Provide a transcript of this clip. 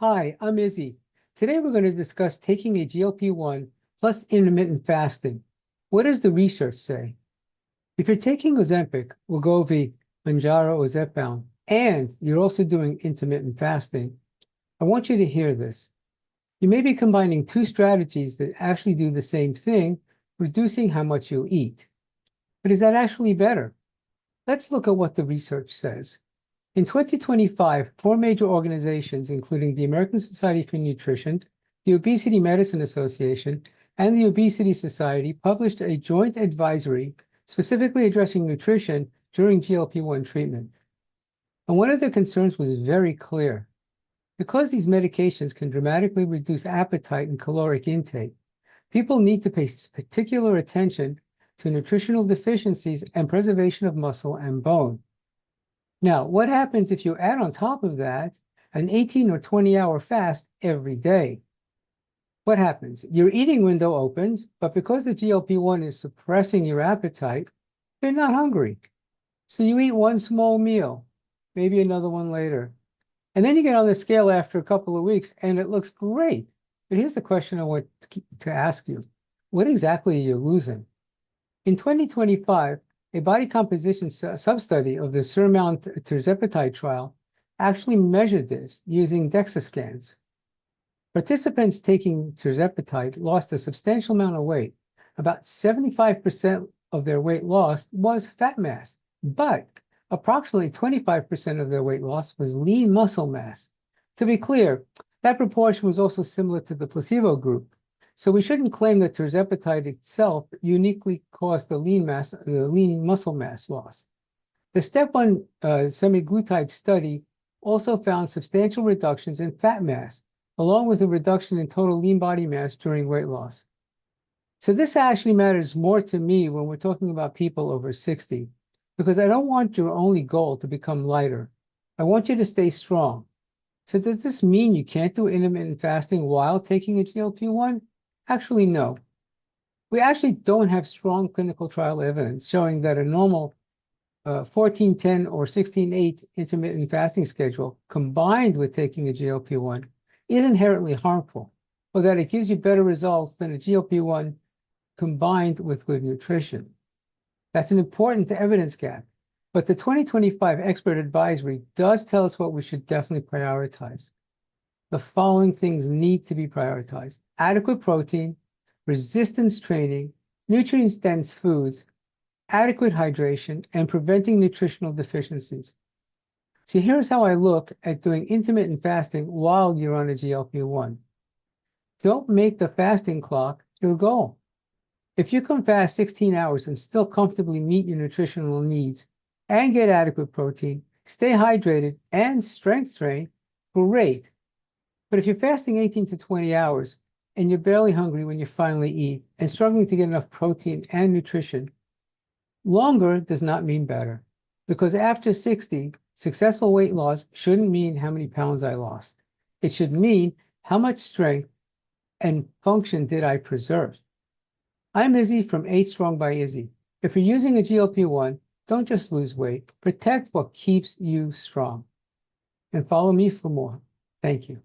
Hi, I'm Izzy. Today we're going to discuss taking a GLP-1 plus intermittent fasting. What does the research say? If you're taking Ozempic, Wegovy, Mounjaro, or Zepbound, and you're also doing intermittent fasting, I want you to hear this. You may be combining two strategies that actually do the same thing, reducing how much you eat. But is that actually better? Let's look at what the research says. In 2025, four major organizations, including the American Society for Nutrition, the Obesity Medicine Association, and the Obesity Society, published a joint advisory specifically addressing nutrition during GLP-1 treatment. And one of their concerns was very clear. Because these medications can dramatically reduce appetite and caloric intake, people need to pay particular attention to nutritional deficiencies and preservation of muscle and bone. Now, what happens if you add on top of that an 18 or 20-hour fast every day? What happens? Your eating window opens, but because the GLP-1 is suppressing your appetite, you're not hungry. So you eat one small meal, maybe another one later. And then you get on the scale after a couple of weeks, and it looks great. But here's the question I want to ask you. What exactly are you losing? In 2025, a body composition sub-study of the SURMOUNT tirzepatide trial actually measured this using DEXA scans. Participants taking tirzepatide lost a substantial amount of weight. About 75% of their weight lost was fat mass, but approximately 25% of their weight loss was lean muscle mass. To be clear, that proportion was also similar to the placebo group. So we shouldn't claim that tirzepatide itself uniquely caused the lean muscle mass loss. The step 1 semaglutide study also found substantial reductions in fat mass, along with a reduction in total lean body mass during weight loss. So this actually matters more to me when we're talking about people over 60, because I don't want your only goal to become lighter. I want you to stay strong. So does this mean you can't do intermittent fasting while taking a GLP-1? Actually, no. We actually don't have strong clinical trial evidence showing that a normal 14-10 or 16-8 intermittent fasting schedule combined with taking a GLP-1 is inherently harmful, or that it gives you better results than a GLP-1 combined with good nutrition. That's an important evidence gap. But the 2025 expert advisory does tell us what we should definitely prioritize. The following things need to be prioritized: adequate protein, resistance training, nutrient-dense foods, adequate hydration, and preventing nutritional deficiencies. So here's how I look at doing intermittent fasting while you're on a GLP-1. Don't make the fasting clock your goal. If you can fast 16 hours and still comfortably meet your nutritional needs and get adequate protein, stay hydrated, and strength train, great. But if you're fasting 18 to 20 hours and you're barely hungry when you finally eat and struggling to get enough protein and nutrition, longer does not mean better. Because after 60, successful weight loss shouldn't mean how many pounds I lost. It should mean how much strength and function did I preserve. I'm Izzy from 8 Strong by Izzy. If you're using a GLP-1, don't just lose weight, protect what keeps you strong. And follow me for more. Thank you.